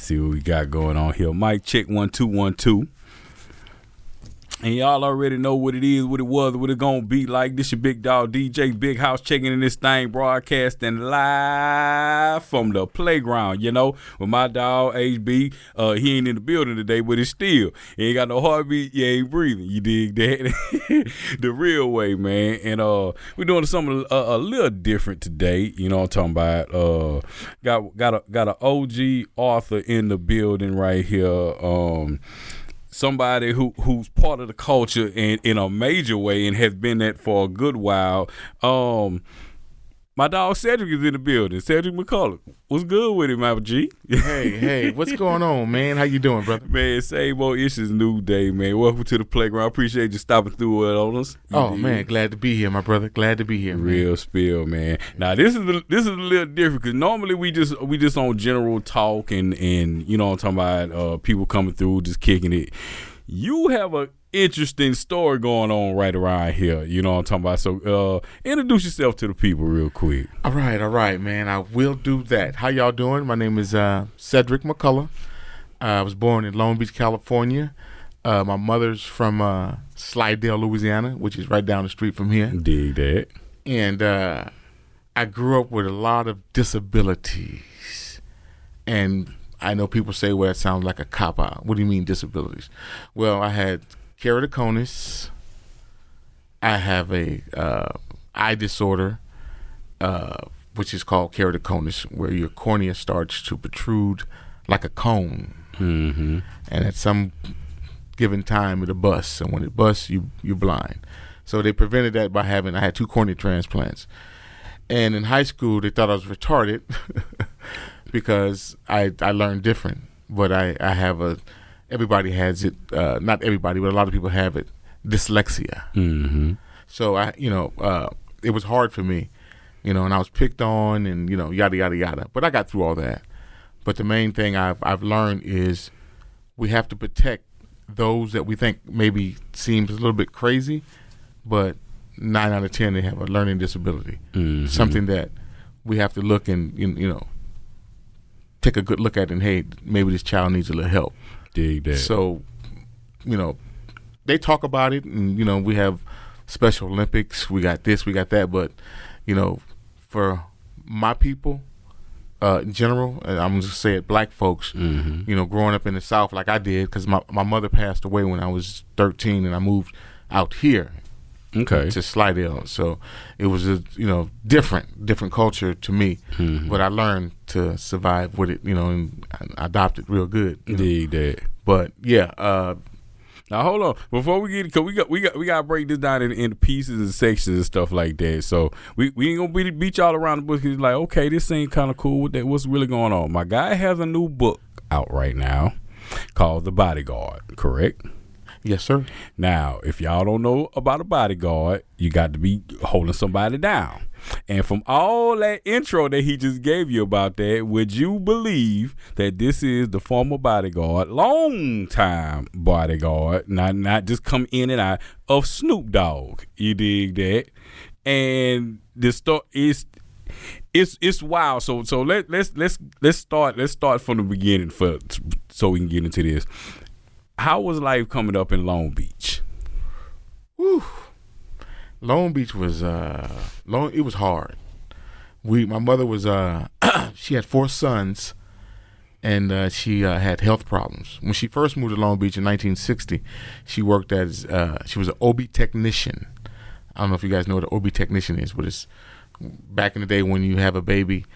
see what we got going on here. Mic check 1 2 1 2. And y'all already know what it is, what it was, what it gonna be like. This your big dog DJ Big House checking in this thing, broadcasting live from the playground, with my dog HB. He ain't in the building today, but it's still. He ain't got no heartbeat, you ain't breathing. You dig that? The real way, man. And we're doing something a little different today. You know what I'm talking about? Got an OG author in the building right here. Somebody who's part of the culture in a major way and has been that for a good while. My dog Cedric is in the building. Cedric McCullouch. What's good with him, my G? Hey, what's going on, man? How you doing, brother? Man, same old issues, new day, man. Welcome to the playground. Appreciate you stopping through it on us. Man, glad to be here, my brother. Glad to be here, man. Real spill, man. Now this is a little different because normally we just on general talk and you know what I'm talking about, people coming through just kicking it. You have a interesting story going on right around here, you know what I'm talking about. So introduce yourself to the people real quick. All right, man. I will do that. How y'all doing? My name is Cedric McCullouch. I was born in Long Beach, California. My mother's from Slidell, Louisiana, which is right down the street from here. Dig that. And I grew up with a lot of disabilities. And I know people say, well, it sounds like a cop-out. What do you mean disabilities? Well, I had keratoconus. I have a eye disorder, which is called keratoconus, where your cornea starts to protrude like a cone. Mm-hmm. And at some given time, it'll bust. And when it busts, you're blind. So they prevented that by I had 2 cornea transplants. And in high school, they thought I was retarded because I learned different. But I have everybody has it, not everybody, but a lot of people have it, dyslexia. Mm-hmm. So it was hard for me, and I was picked on and, yada, yada, yada. But I got through all that. But the main thing I've learned is we have to protect those that we think maybe seems a little bit crazy, but 9 out of 10, they have a learning disability. Mm-hmm. Something that we have to look and, take a good look at and, hey, maybe this child needs a little help. Dig that. So, they talk about it and, we have Special Olympics, we got this, we got that, but, for my people, in general, I'm just say it, black folks, mm-hmm. Growing up in the South like I did, because my mother passed away when I was 13 and I moved out here. Okay. To Slidell. So it was a different culture to me, mm-hmm. but I learned to survive with it, and adopt it real good. Dig that. But yeah. Now hold on, before we get, cause we got to break this down into pieces and sections and stuff like that. So we ain't gonna beat y'all around the bush. It's like, okay, this ain't kind of cool. What's really going on? My guy has a new book out right now called The Bodyguard. Correct? Yes, sir. Now, if y'all don't know about a bodyguard, you got to be holding somebody down. And from all that intro that he just gave you about that, would you believe that this is the former bodyguard, long time bodyguard, not just come in and out, of Snoop Dogg? You dig that? And the story is it's wild. So let's start from the beginning so we can get into this. How was life coming up in Long Beach? Whew. Long Beach was it was hard. My mother was she had 4 sons, and she had health problems. When she first moved to Long Beach in 1960, she worked as she was an OB technician. I don't know if you guys know what an OB technician is, but it's back in the day when you have a baby,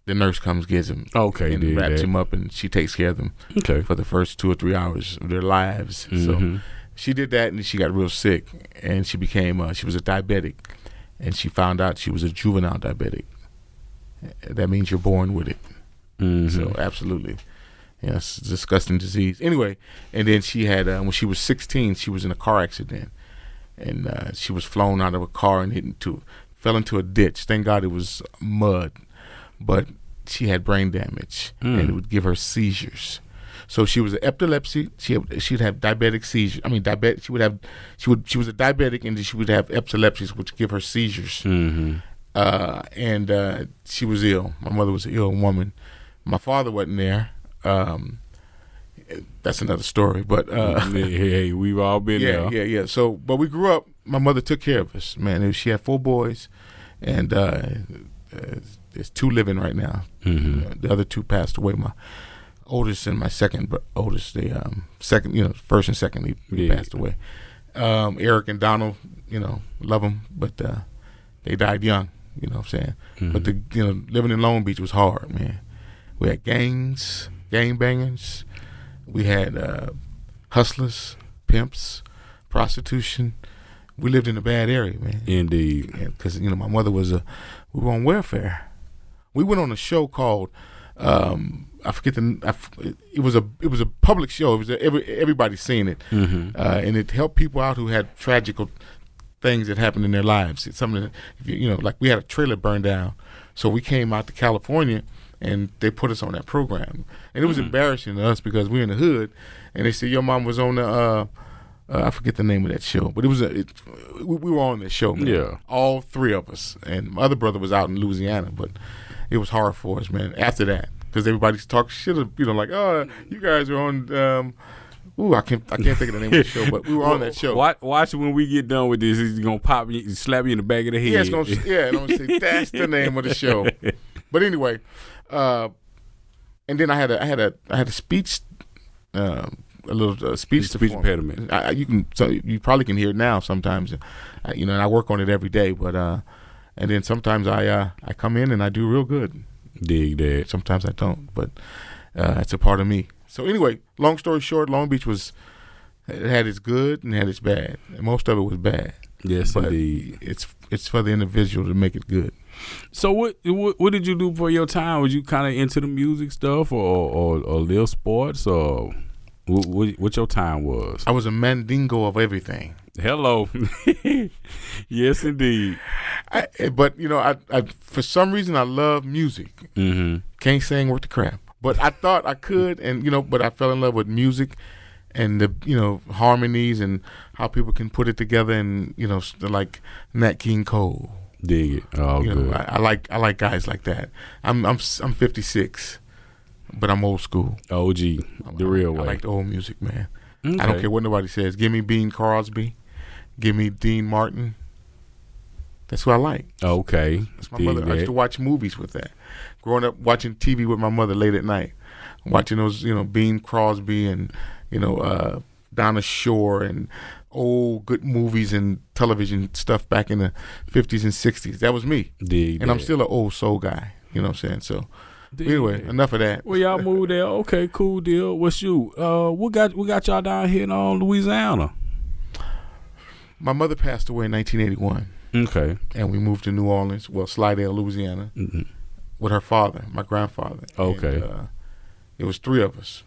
the nurse comes, gets him, and wraps him up, and she takes care of them for the first 2 or 3 hours of their lives. Mm-hmm. So she did that, and she got real sick, and she became she was a diabetic, and she found out she was a juvenile diabetic. That means you're born with it. Mm-hmm. So absolutely, it's a disgusting disease. Anyway, and then she had when she was 16, she was in a car accident, and she was flown out of a car and fell into a ditch. Thank God it was mud. But she had brain damage, and it would give her seizures. So she was an epilepsy. She'd have diabetic seizures. I mean, she was a diabetic, and she would have epilepsies, which give her seizures. Mm-hmm. And she was ill. My mother was an ill woman. My father wasn't there. That's another story. But hey, we've all been there. Yeah. So, but we grew up. My mother took care of us, man. She had 4 boys, and there's 2 living right now. The other 2 passed away. My oldest and my second oldest, they second, first and second, they passed away. Eric and Donald, love them, but they died young. You know what I'm saying? But living in Long Beach was hard, man. We had gangs, gangbangers. We had hustlers, pimps, prostitution. We lived in a bad area, man. Indeed. Because my mother we were on welfare. We went on a show called I forget it was a public show. It was everybody seen it, and it helped people out who had tragic things that happened in their lives. It's something that, like we had a trailer burned down, so we came out to California and they put us on that program, and it was embarrassing to us because we're in the hood, and they said your mom was on the I forget the name of that show, but we were on that show, man. Yeah, all 3 of us, and my other brother was out in Louisiana, but it was hard for us, man. After that, because everybody's talking shit, like, oh, you guys are on. I can't think of the name of the show, but we were on that show. Watch when we get done with this. He's gonna pop you, slap you in the back of the head. And I'm gonna say that's the name of the show. But anyway, and then I had a speech, a little speech impediment. You probably can hear it now sometimes, and I work on it every day. But and then sometimes I come in and I do real good. Dig that. Sometimes I don't, but it's a part of me. So anyway, long story short, Long Beach had its good and had its bad, and most of it was bad. Yes, but indeed. It's for the individual to make it good. So what did you do for your time? Was you kind of into the music stuff or little sports, or what your time was? I was a mandingo of everything. Hello. Yes, indeed. But I for some reason I love music. Can't sing worth the crap. But I thought I could, and but I fell in love with music and the harmonies and how people can put it together, and like Nat King Cole. Dig it. Oh, good. I like guys like that. I'm 56, but I'm old school. OG, the real way. I like the old music, man. Okay. I don't care what nobody says. Give me Bing Crosby, give me Dean Martin. That's what I like. Okay. That's my mother. I used to watch movies with that. Growing up watching TV with my mother late at night, watching those, Bing Crosby and, Donna Shore and old good movies and television stuff back in the 50s and 60s. That was me. And I'm still an old soul guy. You know what I'm saying? So anyway, enough of that. Well, y'all moved there. Okay, cool deal. What's you? What got y'all down here in Louisiana? My mother passed away in 1981. Okay. And we moved to New Orleans, Slidell, Louisiana, with her father, my grandfather. Okay. And, it was 3 of us,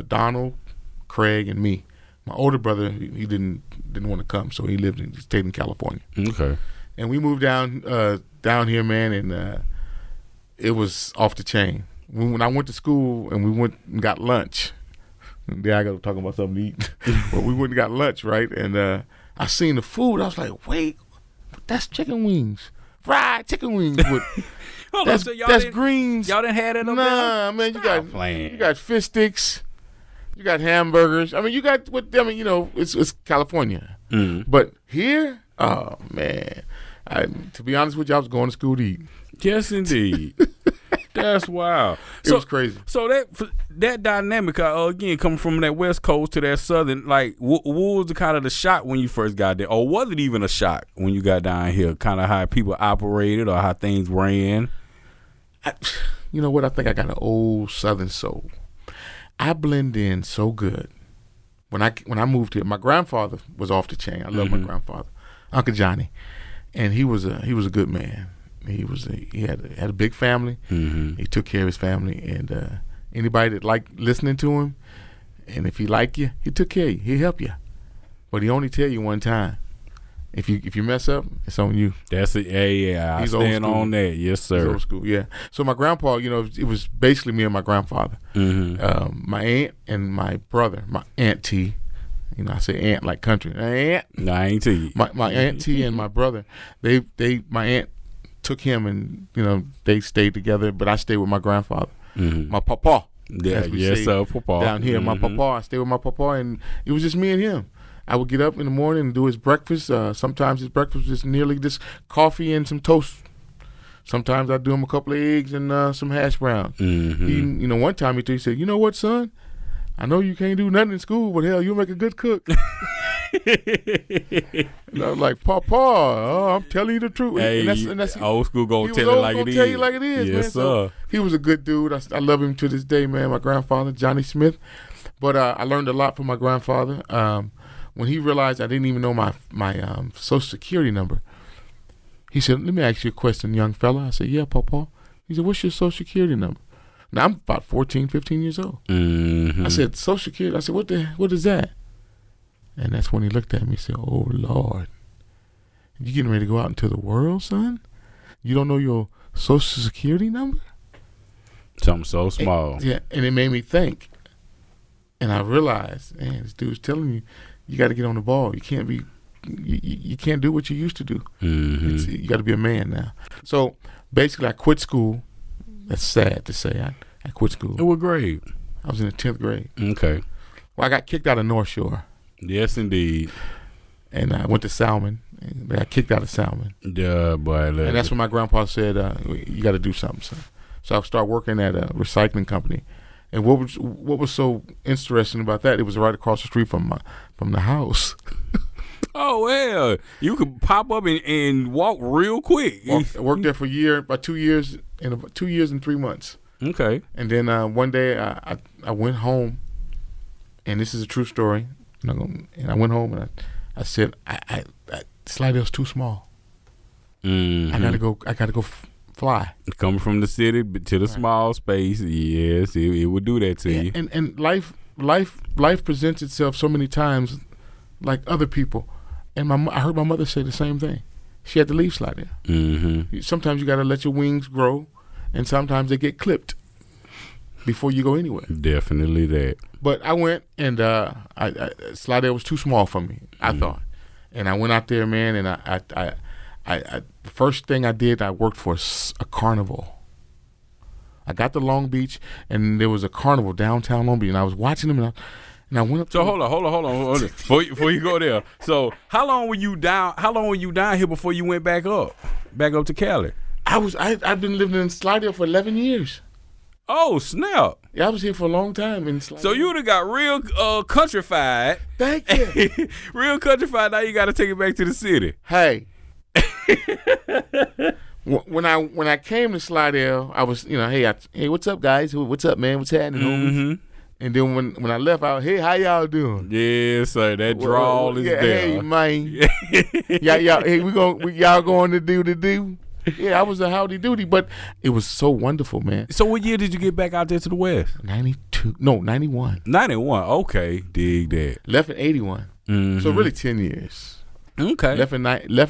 Donald, Craig, and me. My older brother, he didn't want to come, so he stayed in California. Okay. And we moved down here, man, and it was off the chain. When I went to school and we went and got lunch, then I got to talk about something to eat. But we went and got lunch, right? And I seen the food. I was like, wait. That's chicken wings, fried chicken wings. That's greens. Y'all didn't have it up there? Nah, man, you got fish sticks, you got hamburgers. I mean, it's California. But here, oh man, to be honest with you, I was going to school to eat. Yes, indeed. That's wild. It was crazy. So that dynamic, again, coming from that West Coast to that Southern, like, what was the kind of the shock when you first got there? Or was it even a shock when you got down here, kind of how people operated or how things ran? You know what? I think I got an old Southern soul. I blend in so good. When I moved here, my grandfather was off the chain. I love my grandfather, Uncle Johnny, and he was a good man. He had a big family. He took care of his family, and anybody that liked listening to him, and if he liked you, he took care of you. He'd help you, but he only tell you one time. If you mess up, it's on you. That's it. Yeah. I stand on that. Yes, sir. He's old school. Yeah. So my grandpa, it was basically me and my grandfather. My aunt and my brother, my auntie. I say aunt like country. Aunt. No, I ain't tell you. My auntie and my brother. My aunt took him, and they stayed together, but I stayed with my grandfather, my papa. Yeah, as we yes, say sir, Papa. down here. My papa, I stayed with my papa, and it was just me and him. I would get up in the morning and do his breakfast. Sometimes his breakfast was just nearly just coffee and some toast. Sometimes I'd do him a couple of eggs and some hash browns. One time he said, "You know what, son? I know you can't do nothing in school, but hell, you'll make a good cook." And I was like, "Papa, I'm telling you the truth." Hey, and that's old school gonna tell it like it is. Tell you like it is, yes, man. Sir. So he was a good dude. I love him to this day, man. My grandfather, Johnny Smith. But I learned a lot from my grandfather. When he realized I didn't even know my Social Security number, he said, "Let me ask you a question, young fella." I said, "Yeah, Papa." He said, "What's your Social Security number?" Now, I'm about 14, 15 years old. I said, "Social Security." I said, what is that?" And that's when he looked at me and said, "Oh, Lord, you getting ready to go out into the world, son? You don't know your Social Security number?" Something so small. And it made me think. And I realized, man, this dude's telling you got to get on the ball. You can't be, you can't do what you used to do. You got to be a man now. So basically, I quit school. That's sad to say. I quit school. What grade? I was in the 10th grade. Okay. Well, I got kicked out of North Shore. Yes, indeed. And I went to Salmon. And I got kicked out of Salmon. Yeah, boy. And that's when my grandpa said, "You got to do something, son." So I started working at a recycling company. And what was so interesting about that? It was right across the street from the house. Oh well, you could pop up and walk real quick. I worked there for a year, about 2 years, about 2 years and 3 months. Okay. And then one day I went home, and this is a true story. And I went home and I said, Slidell's too small. I gotta go fly. Coming from the city to the small space, yes, it would do that to you. And life presents itself so many times, like other people. And I heard my mother say the same thing. She had to leave Slidell. Sometimes you gotta let your wings grow, and sometimes they get clipped before you go anywhere. Definitely that. But I went, and Slidell was too small for me, I thought. And I went out there, man, and I the first thing I did, I worked for a carnival. I got to Long Beach, and there was a carnival downtown Long Beach, and I was watching them, and I went up. So hold on. Before you go there. So how long were you down? How long were you down here before you went back up to Cali? I've been living in Slidell for 11 years. Oh snap! Yeah, I was here for a long time in Slidell. So you would have got real countrified. Thank you. Real countrified. Now you got to take it back to the city. Hey. When I came to Slidell, I was, hey, what's up, guys? What's up, man? What's happening, homies? And then when I left out, hey, how y'all doing? Yeah, sir, that drawl is there. Hey, man. Hey, y'all going to do the do? Yeah, I was a howdy doody, but it was so wonderful, man. So what year did you get back out there to the West? 91. 91, okay, dig that. Left in 81. So really 10 years. Okay. Left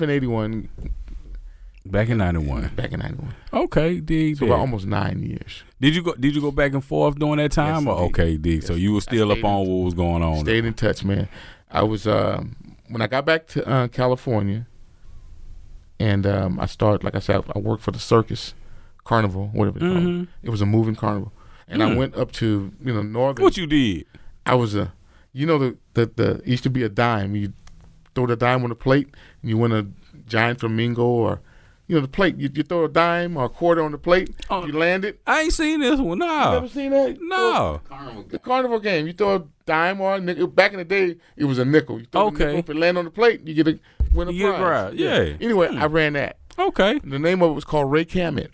in 81. Back in 91. Okay, dig so that. about almost 9 years. Did you go back and forth during that time? Yes, Okay, dig. Yes. So you were still up on what was going on. Stayed in touch, man. I was when I got back to California, and I started, like I said, I worked for the circus, carnival, whatever they call it. It was a moving carnival, and I went up to northern. What you did? I was the it used to be a dime. You throw the dime on the plate, and you win a giant flamingo, or the plate. You throw a dime or a quarter on the plate. You land it. I ain't seen this one. No. You never seen that? No. The carnival game. You throw a dime or a nickel. Back in the day, it was a nickel. You throw the nickel, if it land on the plate, you get win a prize. Yeah. Anyway, I ran that. Okay. The name of it was called Ray Cammett.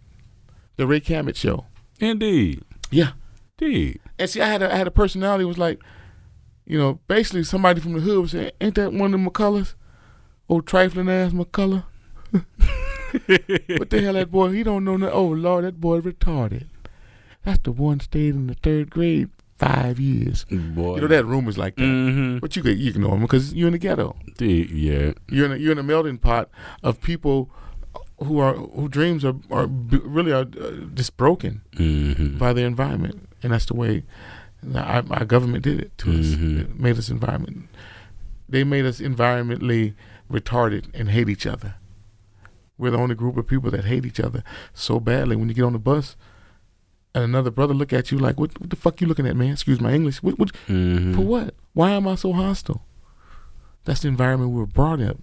The Ray Cammett Show. Indeed. Yeah. Indeed. And see, I had a personality. It was like, basically somebody from the hood was saying, "Ain't that one of the McCulloughs? Old trifling ass McCullough." What the hell, that boy? He don't know nothing. Oh, Lord, that boy retarded. That's the one stayed in the 3rd grade 5 years. Boy. That rumors like that. But you can ignore them because you're in the ghetto. Yeah. You're in a melting pot of people who dreams are really just broken by their environment, and that's the way our government did it to us. It made us environment. They made us environmentally retarded and hate each other. We're the only group of people that hate each other so badly. When you get on the bus, and another brother look at you like, what the fuck you looking at, man? Excuse my English. For what? Why am I so hostile? That's the environment we were brought up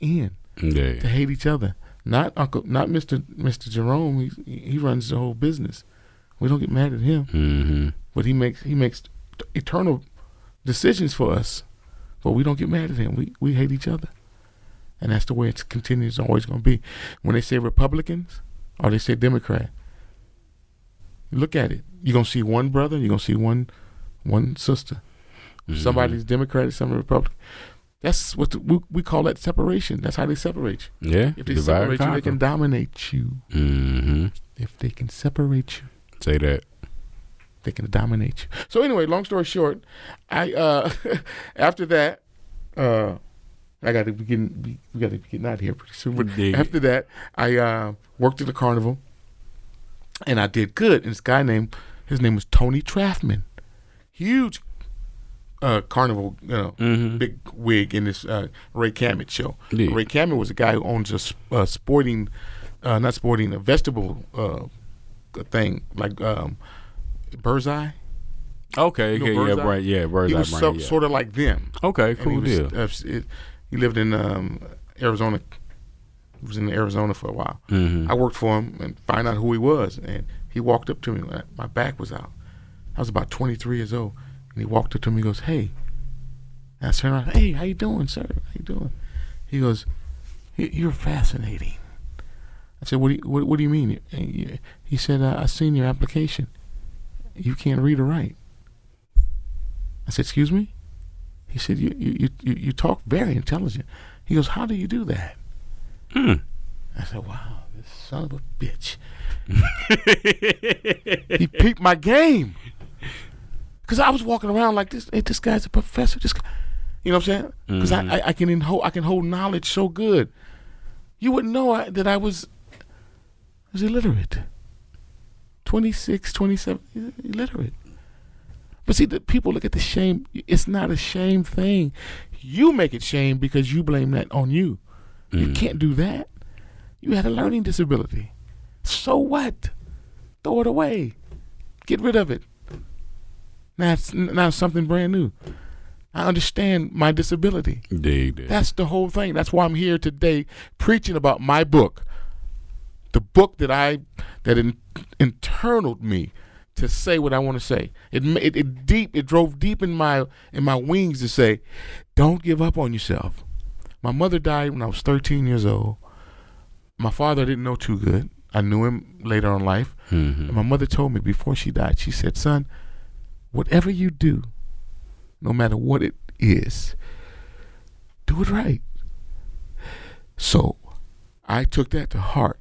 in, to hate each other. Not Mr. Jerome. He runs the whole business. We don't get mad at him, but he makes eternal decisions for us. But we don't get mad at him. We hate each other, and that's the way it continues. Always going to be. When they say Republicans or they say Democrat, look at it. You're gonna see one brother. You're gonna see one sister. Somebody's Democratic, somebody's Republican. That's what we call that separation. That's how they separate you. Yeah. If they separate you, they can dominate you. If they can separate you, say that. They can dominate you. So anyway, long story short, I after that, we got to be getting out of here pretty soon. But after that, I worked at the carnival, and I did good. And this guy his name was Tony Traffman, huge carnival, big wig in this Ray Cammett show. Yeah. Ray Cammett was a guy who owns a vegetable thing like Bird's Eye. Okay, you know, yeah, right, yeah, Bird's Eye. He was sort of like them. Okay, cool deal. He lived in Arizona. He was in Arizona for a while. I worked for him and find out who he was. And he walked up to me. My back was out. I was about 23 years old. And he walked up to me and goes, "Hey." And I turned around, "Hey, how you doing, sir? How you doing?" He goes, "You're fascinating." I said, What do you mean? He said, "I seen your application. You can't read or write." I said, "Excuse me?" He said, you talk very intelligent." He goes, "How do you do that?" I said, "Wow, this son of a bitch." He peeped my game. Because I was walking around like this. Hey, this guy's a professor. This guy, you know what I'm saying? Because I can hold knowledge so good. You wouldn't know that I was illiterate. 26, 27, illiterate. But see, the people look at the shame. It's not a shame thing. You make it shame because you blame that on you. You can't do that. You had a learning disability. So what? Throw it away. Get rid of it. Now it's something brand new. I understand my disability. That's the whole thing. That's why I'm here today preaching about my book. The book that internaled me to say what I want to say. It drove deep in my wings to say, don't give up on yourself. My mother died when I was 13 years old. My father didn't know too good. I knew him later on in life. And my mother told me before she died, she said, "Son, whatever you do, no matter what it is, do it right." So I took that to heart.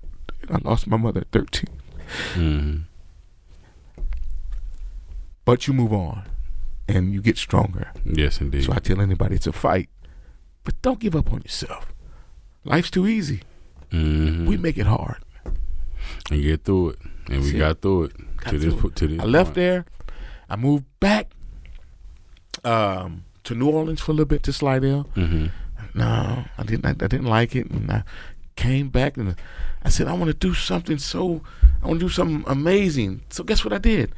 I lost my mother at 13. But you move on and you get stronger. Yes, indeed. So I tell anybody it's a fight, but don't give up on yourself. Life's too easy. We make it hard. And get through it. And we got through it. To this I left there. I moved back to New Orleans for a little bit, to Slidell. No, I didn't like it, and I came back and I said, I want to do something amazing. So guess what I did?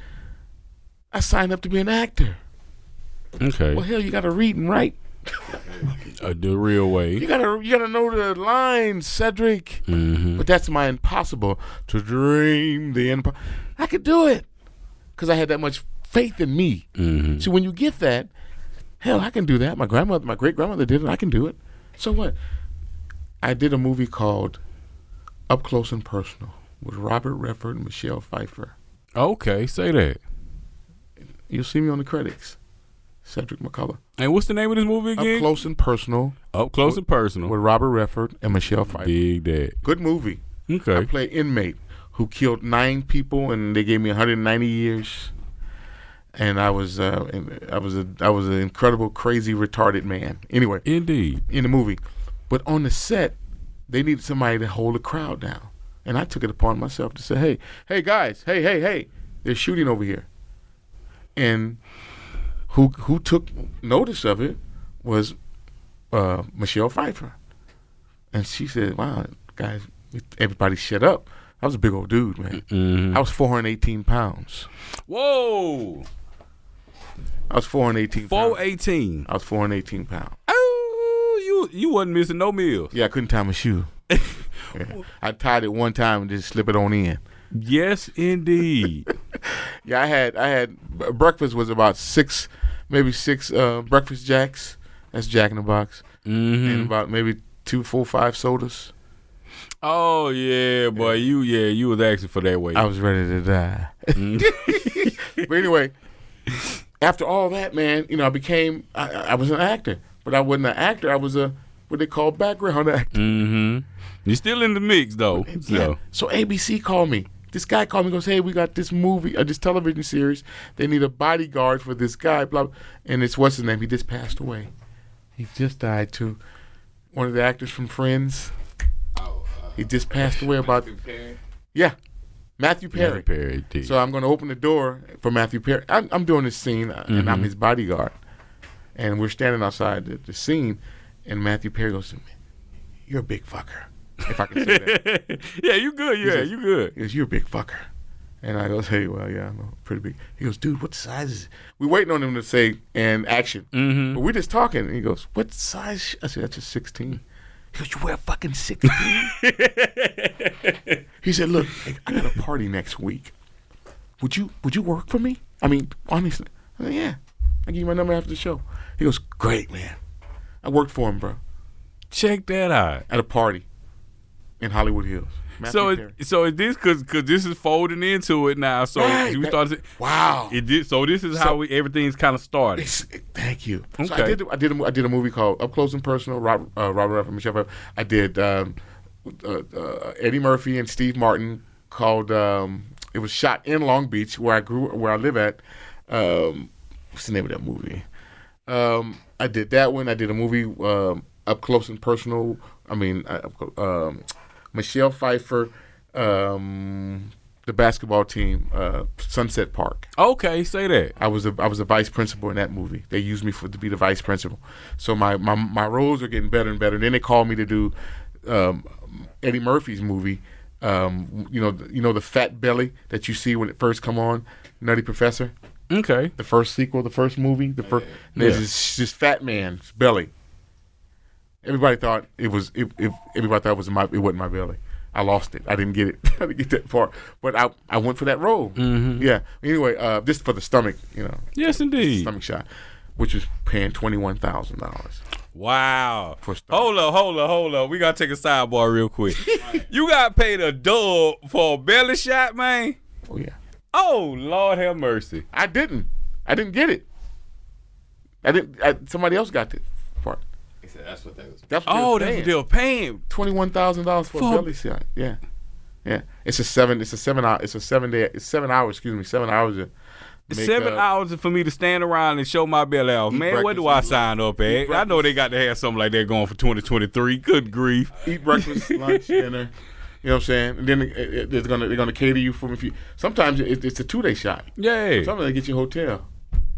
I signed up to be an actor. Okay. Well, hell, you got to read and write. The real way. You gotta know the lines, Cedric. But that's my impossible to dream the impossible. I could do it because I had that much faith in me. So when you get that, hell, I can do that. My great grandmother did it. I can do it. So what? I did a movie called Up Close and Personal with Robert Redford and Michelle Pfeiffer. Okay, say that. You'll see me on the credits. Cedric McCullouch. And what's the name of this movie again? Up Close and Personal. Up Close and Personal. With Robert Redford and Michelle Pfeiffer. Big Dad. Good movie. Okay. I play inmate who killed 9 people and they gave me 190 years. And I was an incredible, crazy, retarded man. Anyway. Indeed. In the movie. But on the set, they needed somebody to hold the crowd down. And I took it upon myself to say, hey guys, hey, they're shooting over here. And who took notice of it was Michelle Pfeiffer. And she said, wow, guys, everybody shut up. I was a big old dude, man. Mm-hmm. I was 418 pounds. Whoa. I was 418 pounds. 418. I was 418 pounds. Oh, you wasn't missing no meals. Yeah, I couldn't tie my shoe. Yeah. I tied it one time and just slip it on in. Yes, indeed. Yeah, I had breakfast was about six breakfast jacks. That's Jack in the Box. Mm-hmm. And about maybe 2, 4, 5 sodas. Oh yeah, boy. You was asking for that weight. I was ready to die. But anyway, after all that, man, you know, I was an actor, but I wasn't an actor. I was what they call background actor. Mm-hmm. You're still in the mix though. Yeah. So ABC called me. This guy called me and goes, hey, we got this movie, this television series. They need a bodyguard for this guy, blah, blah. And it's what's his name? He just passed away. He just died too. One of the actors from Friends. He just passed away about. Yeah, Matthew Perry. Matthew Perry did. So I'm going to open the door for Matthew Perry. I'm doing this scene, and I'm his bodyguard. And we're standing outside the scene, and Matthew Perry goes to me, you're a big fucker. If I can say that. Yeah, you good. Yeah, you good. He goes, you're a big fucker. And I goes, hey, well, yeah, I'm pretty big. He goes, dude, what size is it? We're waiting on him to say, and action. Mm-hmm. But we're just talking. And he goes, what size? I said, that's a 16. He goes, you wear fucking 16? He said, look, I got a party next week. Would you work for me? I mean, honestly. I said, yeah. I'll give you my number after the show. He goes, great, man. I worked for him, bro. Check that out. At a party in Hollywood Hills. So is this because this is folding into it now? So right, you started. Wow. It did. So this is how everything's kind of started. Thank you. Okay. So I did a movie called Up Close and Personal. Robert Redford and Michelle Pfeiffer. I did Eddie Murphy and Steve Martin called. It was shot in Long Beach, where I live at. What's the name of that movie? I did that one. I did a movie Up Close and Personal. I mean, Michelle Pfeiffer, the basketball team, Sunset Park. Okay, say that. I was a vice principal in that movie. They used me to be the vice principal. So my roles are getting better and better. Then they called me to do Eddie Murphy's movie. You know the fat belly that you see when it first come on, Nutty Professor. Okay. The first sequel, the first movie, there's this fat man's belly. Everybody thought it was. Everybody thought it wasn't my belly. I lost it. I didn't get it. I didn't get that far. But I went for that role. Mm-hmm. Yeah. Anyway, just for the stomach, you know. Yes, indeed. Stomach shot, which was paying $21,000. Wow. For stomach. Hold up. We gotta take a sidebar real quick. You got paid a dub for a belly shot, man? Oh yeah. Oh Lord have mercy. I didn't get it. Somebody else got it. Part. That's what they was. That's what they were paying. $21,000 for a belly shot. Yeah. It's 7 hours. 7 hours. 7 hours. It's 7 hours for me to stand around and show my belly off. Man, where do I sign up at? I know they got to have something like that going for 2023. Good grief. Eat breakfast, lunch, dinner. You know what I'm saying? And then they're gonna cater you from if you. Sometimes it's a 2-day shot. Yeah. Sometimes they get you a hotel.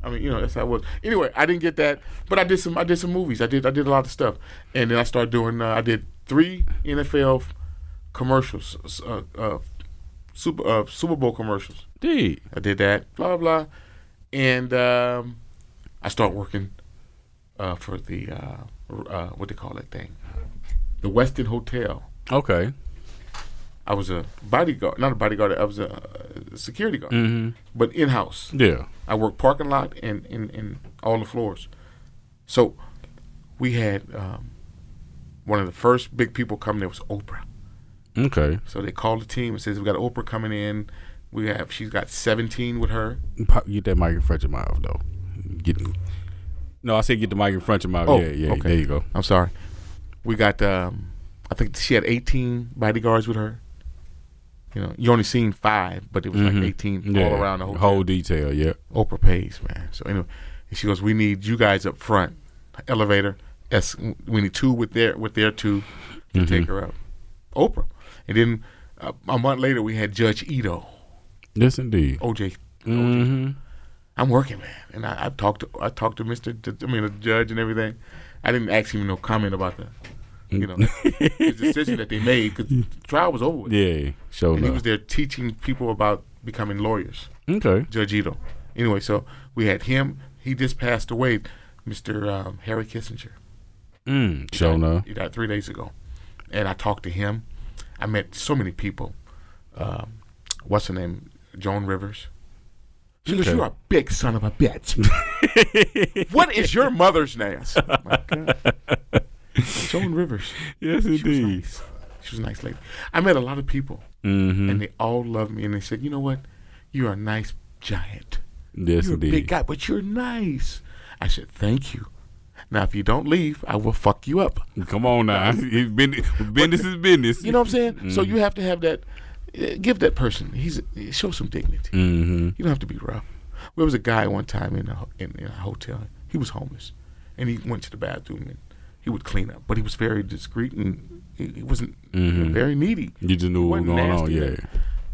I mean, you know, that's how it was. Anyway, I didn't get that, but I did some movies. I did a lot of stuff, and then I started doing. I did 3 NFL commercials, Super Bowl commercials. Dude, I did that. Blah blah, and I started working for the what they call that thing, the Westin Hotel. Okay. I was a bodyguard, not a bodyguard. I was a security guard, but in-house. Yeah. I worked parking lot and in all the floors. So we had one of the first big people coming there was Oprah. Okay. So they called the team and says, we got Oprah coming in. She's got 17 with her. Get that mic in front of your mouth, though. No, I said get the mic in front of your mouth. Oh, yeah. okay. There you go. I'm sorry. We got, I think she had 18 bodyguards with her. You know, you only seen 5, but it was like 18 all around the whole detail. Yeah. Oprah pays, man. So anyway, and she goes, "We need you guys up front, elevator. We need 2 with their 2 to take her up." Oprah, and then a month later we had Judge Ito. Yes, indeed. OJ. Mm-hmm. I'm working, man, and I talked to the judge and everything. I didn't ask him no comment about You know, his decision that they made because the trial was over with. Yeah, sure. And he was there teaching people about becoming lawyers. Okay. Judge Ito. Anyway, so we had him. He just passed away, Mr. Harry Kissinger. Sure enough. He died 3 days ago. And I talked to him. I met so many people. What's her name? Joan Rivers. She goes, "You're a big son of a bitch." What is your mother's name? I said, "Oh my God." Joan Rivers. Yes, indeed. She was a nice lady. I met a lot of people, and they all loved me. And they said, "You know what? You're a nice giant. Yes, you're indeed. a big guy, but you're nice." I said, "Thank you. Now, if you don't leave, I will fuck you up." Come on now. Business is business. You know what I'm saying? So you have to have that. Give that person. Show some dignity. You don't have to be rough. There was a guy one time in a hotel. He was homeless, and he went to the bathroom and he would clean up, but he was very discreet and he wasn't very needy. You just knew what was going on, yeah.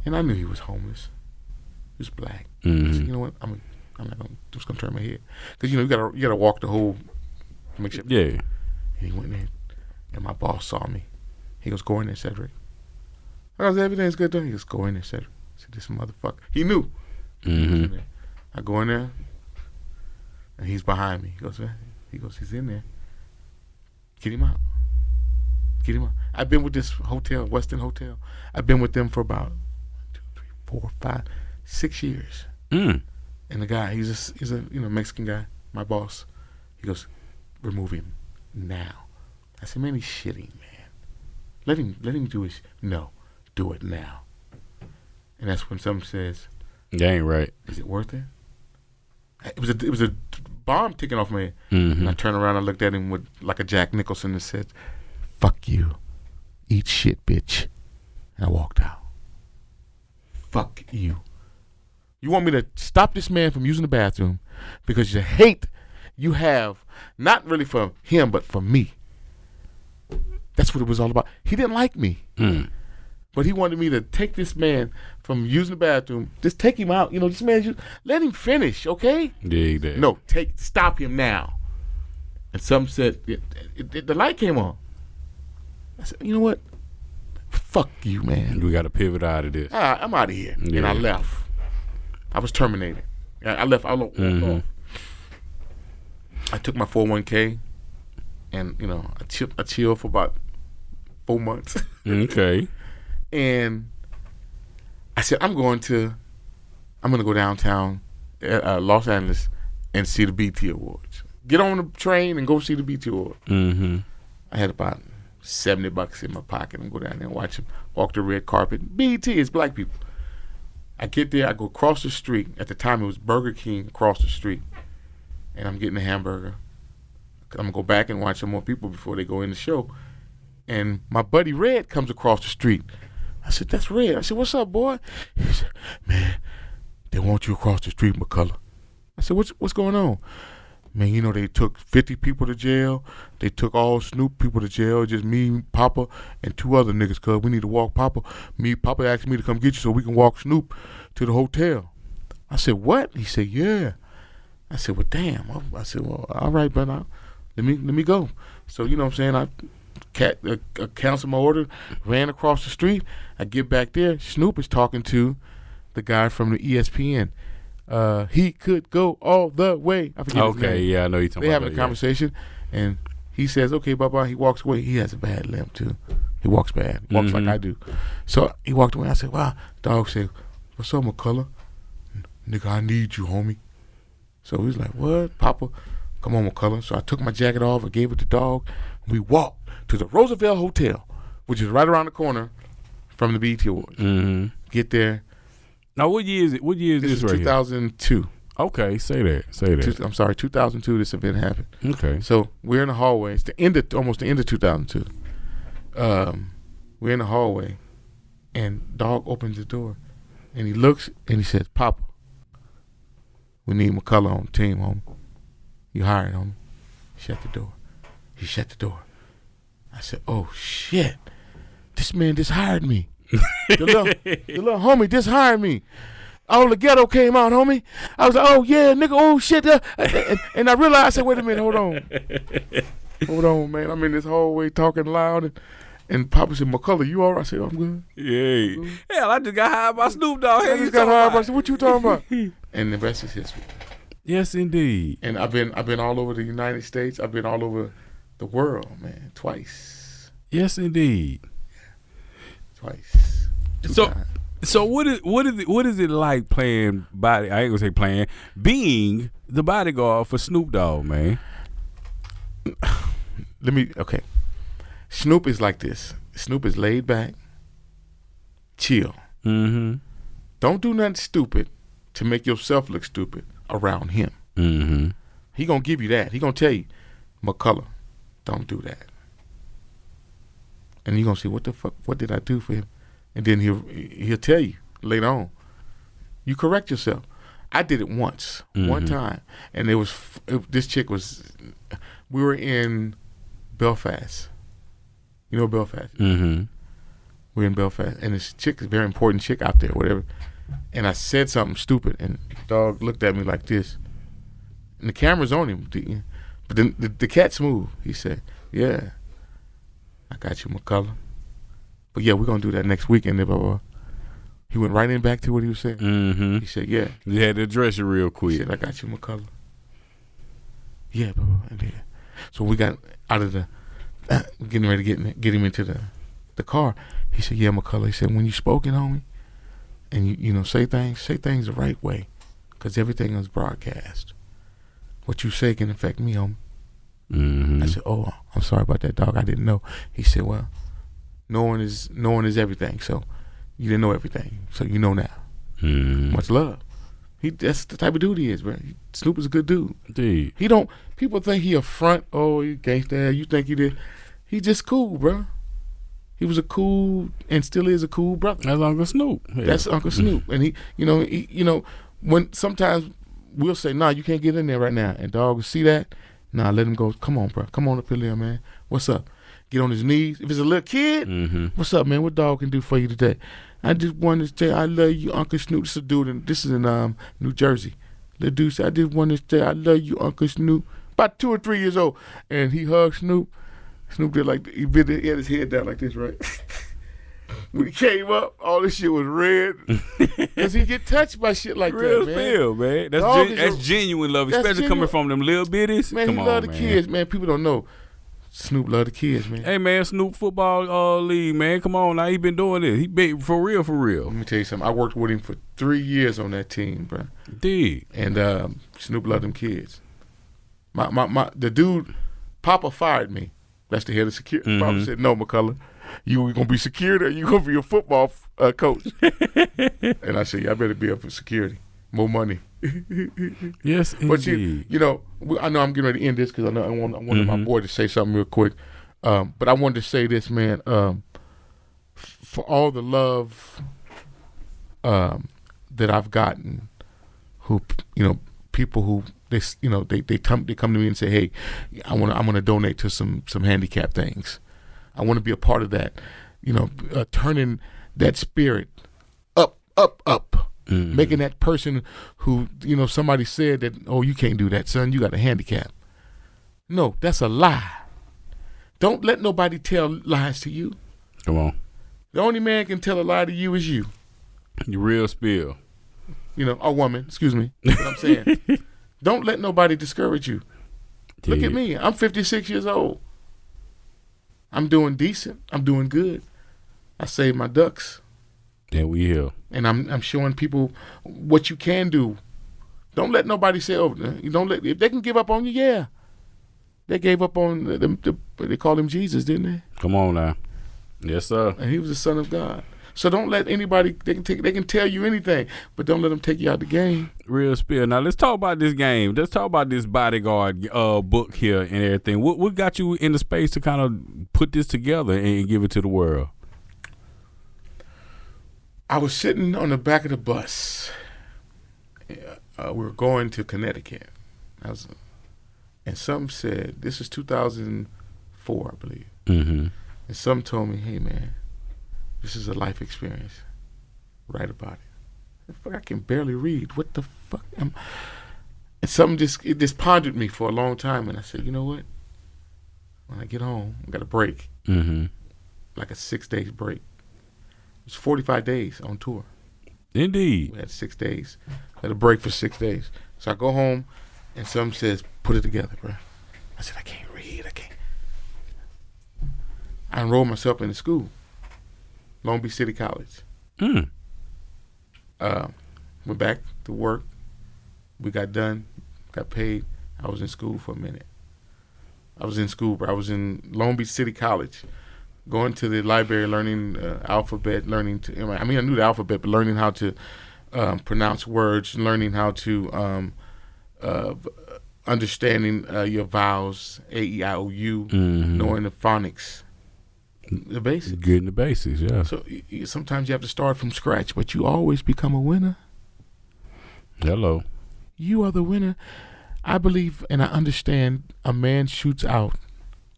And I knew he was homeless. He was black. I said, "You know what? I'm not just gonna turn my head because you gotta walk the whole." Make sure. Yeah. And he went in, and my boss saw me. He goes, "Go in there, Cedric." I goes, "Everything's good though." He goes, "Go in there, Cedric." I said, "This motherfucker." He knew. I go in there, and he's behind me. He goes, "He's in there. Get him out. Get him out." I've been with this hotel, Westin Hotel. I've been with them for about 2, 3, 4, 5, 6 years. And the guy, he's a Mexican guy, my boss. He goes, "Remove him now." I said, "Man, he's shitting, man. Let him do his no, do it now." And that's when someone says, "That ain't right. Is it worth it?" It was a bomb ticking off my head. And I turned around and looked at him with like a Jack Nicholson and said, "Fuck you. Eat shit, bitch." And I walked out. Fuck you. You want me to stop this man from using the bathroom because you hate you have, not really for him, but for me. That's what it was all about. He didn't like me. But he wanted me to take this man from using the bathroom, just take him out. This man, let him finish, okay? Yeah. No, stop him now. And some said, the light came on. I said, "You know what? Fuck you, man. We got to pivot out of this." I'm out of here. Yeah. And I left. I was terminated. I left. I walked off. I took my 401k, and I chilled for about 4 months. Okay. And I said, I'm going to go downtown, Los Angeles, and see the BT Awards. Get on the train and go see the BT Awards. I had about $70 in my pocket and go down there and watch them walk the red carpet. BT is black people. I get there, I go across the street. At the time, it was Burger King across the street. And I'm getting a hamburger. I'm going to go back and watch some more people before they go in the show. And my buddy Red comes across the street. I said, "That's Red." I said, "What's up, boy?" He said, "Man, they want you across the street, McCullouch." I said, what's going on? "Man, they took 50 people to jail. They took all Snoop people to jail. Just me, Papa, and 2 other niggas, cuz we need to walk Papa. Papa asked me to come get you so we can walk Snoop to the hotel." I said, "What?" He said, "Yeah." I said, "Well, damn." I said, "Well, all right, but let me go." So, you know what I'm saying? I canceled my order, ran across the street. I get back there. Snoop is talking to the guy from the ESPN. He could go all the way. I forget his name. Okay, yeah, I know you're talking about They having a conversation, and he says, "Okay, bye-bye." He walks away. He has a bad limp, too. He walks bad. He walks like I do. So he walked away. I said, "Wow." Dog said, "What's up, McCullough?" "Nigga, I need you, homie." So he's like, "What? Papa, come on, McCullough." So I took my jacket off. I gave it to dog. We walked to the Roosevelt Hotel, which is right around the corner from the BET Awards. Get there. Now, what year is it? What year is this right 2002. Here? Okay, say that. I'm sorry, 2002. This event happened. Okay. So we're in the hallway. It's almost the end of 2002. We're in the hallway, and dog opens the door, and he looks and he says, "Papa, we need McCullough on the team, homie. You hired, homie." Shut the door. He shut the door. I said, "Oh shit, this man just hired me. the little homie just hired me. All the ghetto came out, homie." I was like, "Oh yeah, nigga, oh shit." And I realized, I said, "Wait a minute, hold on." Hold on, man. I'm in this hallway talking loud, and Papa said, McCullough, you all right? I said, I'm good. Yeah. Hell, I just got hired by Snoop Dogg. I just got hired by. What you talking about? And the rest is history. Yes, indeed. And I've been all over the United States. I've been all over the world, man, twice. Yes, indeed. Twice. So what is it like playing body? I ain't gonna say playing, being the bodyguard for Snoop Dogg, man. Okay. Snoop is like this. Snoop is laid back, chill. Mm-hmm. Don't do nothing stupid to make yourself look stupid around him. Mm-hmm. He gonna give you that. He gonna tell you, McCullough, don't do that. And you gonna say, what the fuck? What did I do for him? And then he'll tell you later on. You correct yourself. I did it once, one time, and this chick was. We were in Belfast. You know Belfast. Mm-hmm. We're in Belfast, and this chick is a very important chick out there, whatever. And I said something stupid, and the dog looked at me like this, and the camera's on him. But then the cat's moved. He said, "Yeah, I got you, McCullough. But yeah, we're gonna do that next weekend." Blah, blah, blah. He went right in back to what he was saying. Mm-hmm. He said, "Yeah." You had to address it real quick. He said, "I got you, McCullough." Yeah, blah, blah, and yeah. So we got out of the getting ready to get him into the car. He said, "Yeah, McCullough." He said, "When you spoken, homie, and you know say things the right way, because everything is broadcast. What you say can affect me, homie." Mm-hmm. I said, "Oh, I'm sorry about that, dog. I didn't know." He said, "Well, knowing is everything. So you didn't know everything, so you know now." Mm-hmm. Much love. That's the type of dude he is, bro. Snoop is a good dude. Indeed. He don't. People think he a front. Oh, he gangsta. You think he did? He just cool, bro. He was a cool and still is a cool brother. That's Uncle Snoop. Yeah. That's Uncle Snoop, and he, when sometimes we'll say, "Nah, you can't get in there right now," and dog will see that. Nah, let him go. Come on, bro. Come on up here, man. What's up? Get on his knees. If it's a little kid, what's up, man? What dog can do for you today? I just wanted to say I love you, Uncle Snoop. This is a dude, and this is in New Jersey. Little dude said, "I just wanted to say I love you, Uncle Snoop." About 2 or 3 years old, and he hugged Snoop. Snoop did like he had his head down like this, right? When he came up, all this shit was red. Cause he get touched by shit like real that, man. Feel, man. That's genuine love, especially coming from them little bitties. Man, he love the kids, man. People don't know. Snoop love the kids, man. Hey, man, Snoop football league, man. Come on, now he been doing this. He been for real. Let me tell you something. I worked with him for 3 years on that team, bro. Did. And Snoop loved them kids. The dude, Papa fired me. That's the head of security. Mm-hmm. Papa said, "No, McCullough, you gonna be security or you gonna be a football coach?" And I said, "Yeah, I better be up for security. More money." Yes, but indeed. I know I'm getting ready to end this because I wanted my boy to say something real quick. But I wanted to say this, man. For all the love that I've gotten, people who they come to me and say, "Hey, I want to donate to some handicap things. I want to be a part of that. Turning that spirit up. Mm-hmm. Making that person who, somebody said that, oh, you can't do that, son, you got a handicap. No, that's a lie. Don't let nobody tell lies to you. Come on. The only man can tell a lie to you is you. You real spill. A woman, excuse me. That's what I'm saying. Don't let nobody discourage you. Yeah. Look at me. I'm 56 years old. I'm doing decent. I'm doing good. I saved my ducks. Yeah, we here. And I'm showing people what you can do. Don't let nobody say, "Oh, if they can give up on you." Yeah, they gave up on they called him Jesus, didn't they? Come on now, yes sir. And he was the Son of God. So don't let anybody. They can tell you anything, but don't let them take you out the game. Real spill. Now let's talk about this game. Let's talk about this Bodyguard book here and everything. What got you in the space to kind of put this together and give it to the world? I was sitting on the back of the bus. We were going to Connecticut. And some said, this is 2004, I believe. Mm-hmm. And some told me, "Hey, man, this is a life experience. Write about it." I can barely read. What the fuck? And something just pondered me for a long time. And I said, you know what? when I get home, I got a break, like a 6 days break. It's 45 days on tour. Indeed. We had 6 days. Had a break for 6 days. So I go home, and something says, put it together, bro. I said, I can't read. I enrolled myself into school, Long Beach City College. Went back to work. We got done, got paid. I was in school for a minute. I was in school, bro. I was in Long Beach City College, going to the library, learning alphabet, I knew the alphabet, but learning how to pronounce words, learning how to understanding your vowels, A, E, I, O, U, knowing the phonics, the basics. Getting the basics, yeah. So sometimes you have to start from scratch, but you always become a winner. Hello. You are the winner. I believe and I understand a man shoots out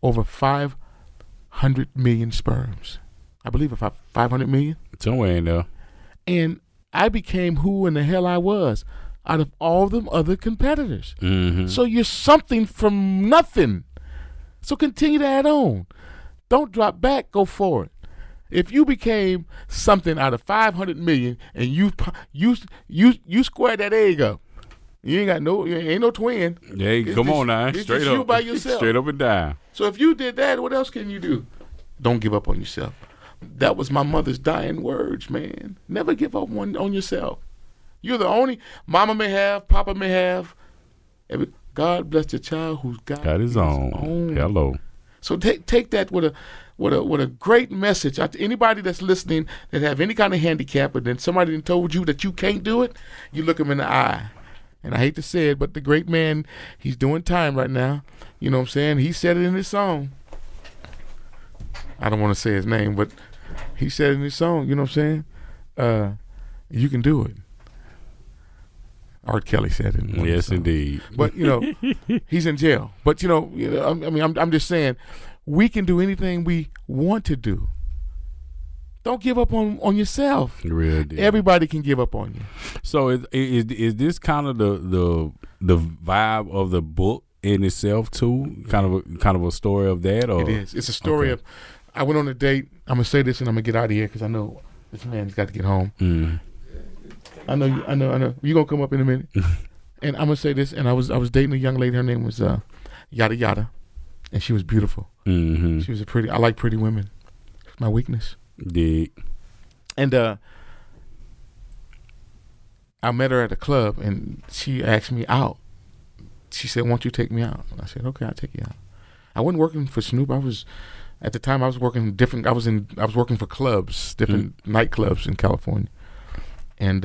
over 500 million sperms. I believe about 500 million. Somewhere in there. And I became who in the hell I was out of all them other competitors. So you're something from nothing. So continue to add on. Don't drop back. Go forward. If you became something out of 500 million and you squared that egg up, you ain't no twin. Hey, come on now. It's Straight just up. you by yourself. Straight up and down. So if you did that, what else can you do? Don't give up on yourself. That was my mother's dying words, man. Never give up on yourself. You're the only. Mama may have, Papa may have. God bless the child who's got his own. Hello. So take that with a great message. Anybody that's listening that have any kind of handicap, and then somebody told you that you can't do it, you look them in the eye. And I hate to say it, but the great man, he's doing time right now. You know what I'm saying? He said it in his song. I don't want to say his name, but he said it in his song. You know what I'm saying? You can do it. Art Kelly said it. Yes, indeed. But he's in jail. But I'm just saying, we can do anything we want to do. Don't give up on yourself. Real deal. Everybody can give up on you. So is this kind of the vibe of the book in itself too? Kind of a story of that, or it is. It's a story of. I went on a date. I'm gonna say this and I'm gonna get out of here because I know this man's got to get home. I know. You gonna come up in a minute, and I'm gonna say this. And I was dating a young lady. Her name was Yada Yada, and she was beautiful. She was I like pretty women. It's my weakness. Dig. And I met her at a club, and she asked me out. She said, "Won't you take me out?" And I said, "Okay, I'll take you out." I wasn't working for Snoop. At the time I was working different. I was working for clubs, different nightclubs in California, and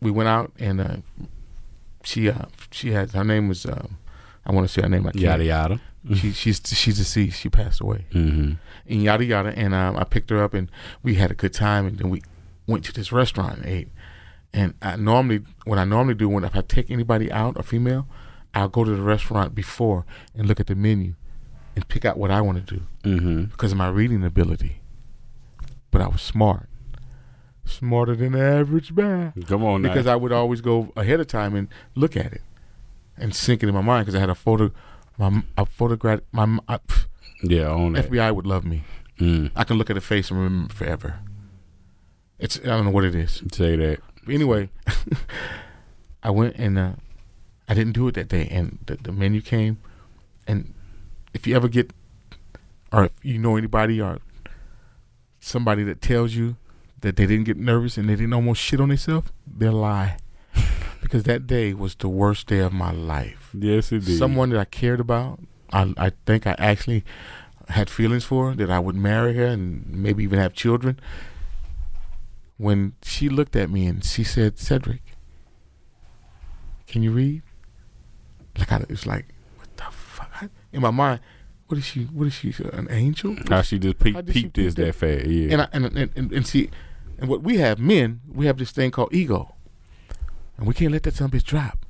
we went out, and she had, her name was I want to say her name. Yada Yada. She's deceased. She passed away. And Yada Yada, and I picked her up, and we had a good time, and then we went to this restaurant and ate. And what I normally do if I take anybody out, a female, I'll go to the restaurant before and look at the menu and pick out what I want to do because of my reading ability. But I was smarter than the average man. Come on now. Because I would always go ahead of time and look at it and sink it in my mind because I had a photograph. FBI would love me. I can look at a face and remember forever. I don't know what it is. Say that. But anyway, I went and I didn't do it that day, and the menu came, and if you ever get, or if you know anybody or somebody that tells you that they didn't get nervous and they didn't almost shit on themselves, they'll lie. Because that day was the worst day of my life. Yes, it did. Someone that I cared about, I think I actually had feelings for, that I would marry her and maybe even have children. When she looked at me and she said, "Cedric, can you read?" It's like, what the fuck? In my mind, what is she? An angel? How she just peeped this that fast? Yeah. And see, and what we have, men, we have this thing called ego, and we can't let that son bitch drop.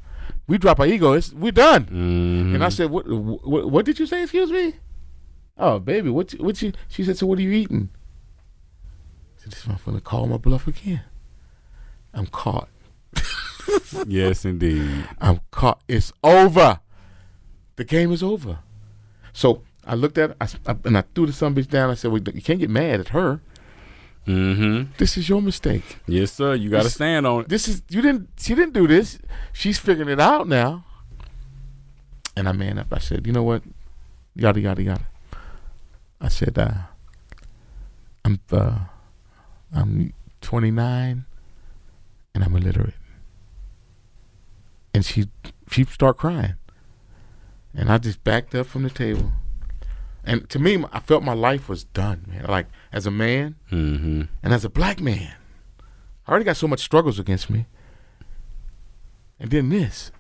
We drop our ego, we're done. And I said, what did you say? Excuse me? Oh, baby, what you? She said, "So what are you eating?" I said, "This motherfucker call my bluff again. I'm caught." Yes, indeed. I'm caught. It's over. The game is over. So I looked at her, and I threw the son bitch down. I said, well, you can't get mad at her. Mm-hmm. This is your mistake. Yes, sir. You got to stand on it. She didn't do this. She's figuring it out now. And I man up. I said, you know what? Yada, yada, yada. I said, I'm 29 and I'm illiterate. And she started crying. And I just backed up from the table. And to me, I felt my life was done, man. Like, as a man and as a black man. I already got so much struggles against me. And then this.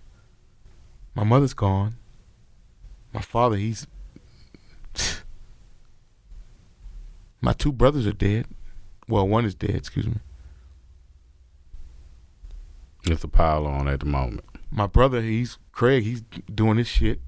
My mother's gone. My father, my 2 brothers are dead. Well, one is dead, excuse me. It's a pile on at the moment. My brother, Craig, he's doing his shit.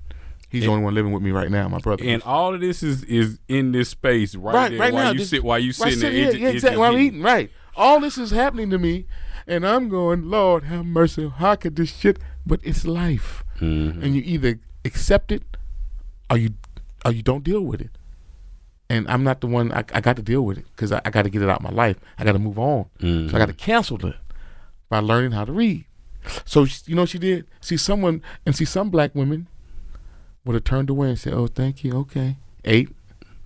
He's the only one living with me right now, my brother. And all of this is in this space right there now. While you sitting there. Yeah, exactly. While I'm eating, right. All this is happening to me, and I'm going, Lord, have mercy. How could this shit? But it's life. Mm-hmm. And you either accept it or you don't deal with it. And I'm not the one, I got to deal with it because I got to get it out of my life. I got to move on. Mm-hmm. So I got to cancel it by learning how to read. So, you know what she did? See some black women would have turned away and said, oh, thank you, okay. Ate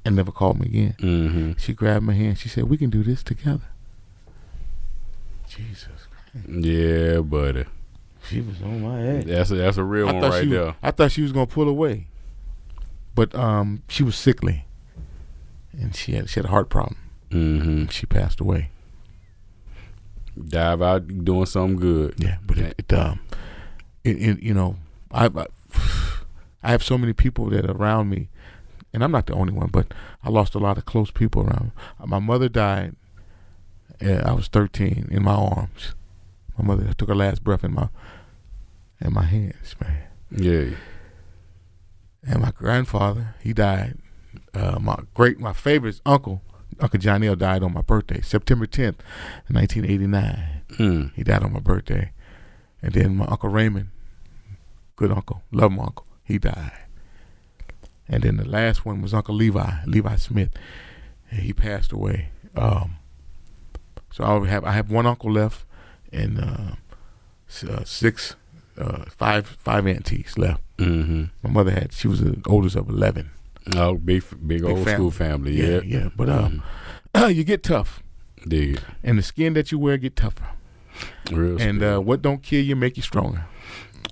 and never called me again. Mm-hmm. She grabbed my hand. She said, we can do this together. Jesus Christ. Yeah, buddy. She was on my ass. That's a real one right there. I thought she was going to pull away. But she was sickly. And she had a heart problem. Mm-hmm. She passed away. Dive out doing something good. Yeah, but it you know, I have so many people that are around me, and I'm not the only one, but I lost a lot of close people around me. My mother died. I was 13 in my arms. My mother took her last breath in my hands, man. Yeah. And my grandfather, he died. My favorite uncle, Uncle John L, died on my birthday, September 10th, 1989. He died on my birthday. And then my Uncle Raymond, good uncle, love my uncle, he died. And then the last one was Uncle Levi Smith. And he passed away. So I have one uncle left and five aunties left. Mm-hmm. My mother she was the oldest of 11. Oh, big old school family. Yeah. But you get tough. Dig it. And the skin that you wear get tougher. Real and what don't kill you make you stronger.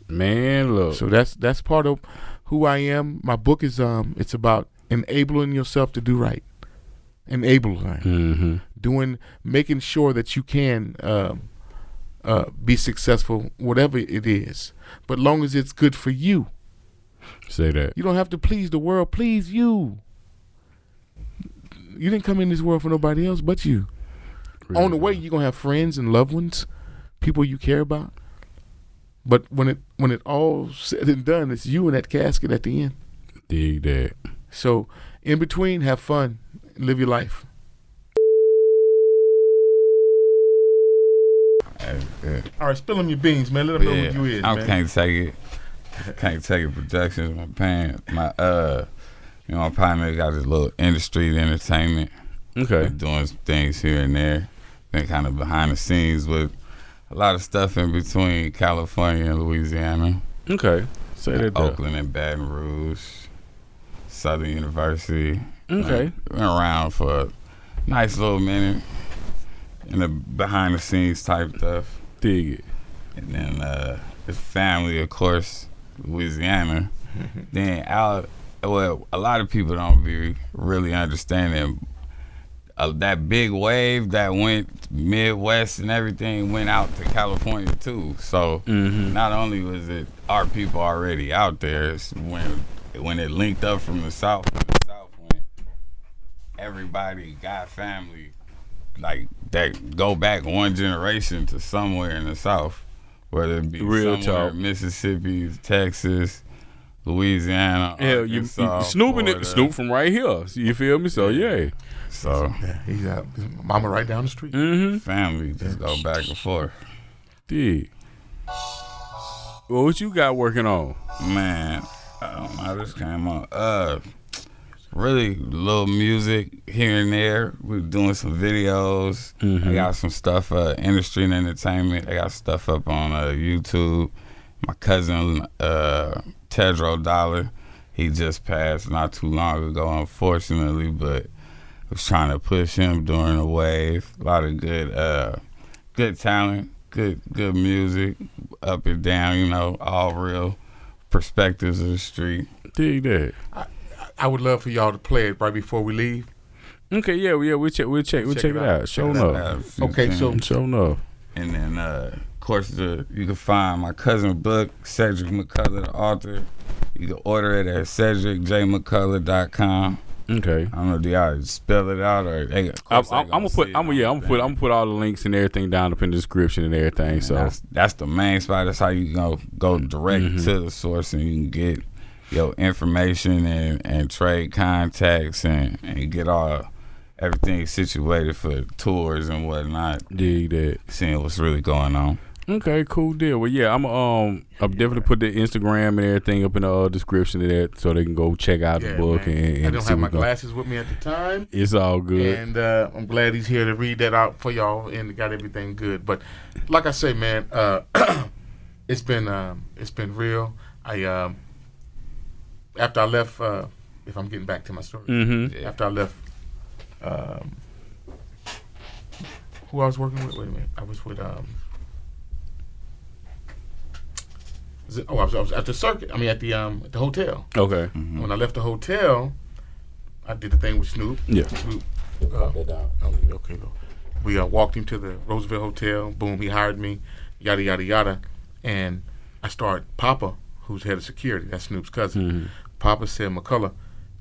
Man, look. So that's part of who I am. My book is it's about enabling yourself to do right. Enabling. Mm-hmm. Making sure that you can be successful, whatever it is. But long as it's good for you. Say that. You don't have to please the world. Please you. You didn't come in this world for nobody else but you. Really? On the way, you're going to have friends and loved ones, people you care about. But when it all said and done, it's you in that casket at the end. Dig that. So in between, have fun. Live your life. All right, spill them your beans, man. Let them know who you is, man. I can't take it. Productions, my parents, my partner got this little industry entertainment. Okay. Been doing some things here and there. Been kind of behind the scenes with a lot of stuff in between California and Louisiana. Okay. Say that. Oakland and Baton Rouge, Southern University. Okay. Been around for a nice little minute in the behind the scenes type stuff. Dig it. And then his family, of course, Louisiana. Then a lot of people don't be really understanding that big wave that went Midwest and everything went out to California too. So not only was it our people already out there, it's when it linked up from the South, when everybody got family like that go back one generation to somewhere in the South, whether it be real somewhere talk. Mississippi, Texas, Louisiana, Hell, you Snoop from right here. You feel me? So yeah. So he's out. His mama right down the street. Family just go back and forth. Dig. Well, what you got working on? Man, I don't know how this came on. really little music here and there. We're doing some videos. I got some stuff, industry and entertainment. I got stuff up on YouTube. My cousin, Tedro Dollar, he just passed not too long ago, unfortunately, but was trying to push him during the wave. A lot of good talent, good music, up and down, you know, all real perspectives of the street. Dig that. I would love for y'all to play it right before we leave. Okay, yeah, we'll check it out. Show enough. Okay, so show enough. And then, of course, you can find my cousin book, Cedric McCullouch, the author. You can order it at cedricjmccullough.com. Okay. I don't know, do y'all spell it out or? I'm gonna put all the links and everything down up in the description and everything. And so that's the main spot. That's how you go direct to the source, and you can get your information and trade contacts and get everything situated for tours and whatnot. Dig that. Seeing what's really going on. Okay, cool deal. Well, yeah, I'll definitely put the Instagram and everything up in the description of that, so they can go check out the book. And I don't have my glasses with me at the time. It's all good. And I'm glad he's here to read that out for y'all and got everything good. But like I say, man, it's been real. After I left, if I'm getting back to my story, after I left, who I was working with? Wait a minute, I was with I was at the circuit. I mean, at the hotel. Okay. When I left the hotel, I did the thing with Snoop. Yeah. Snoop. Okay. We walked him to the Roosevelt Hotel. Boom, he hired me. Yada yada yada, and I started Papa, who's head of security. That's Snoop's cousin. Papa said, McCullough,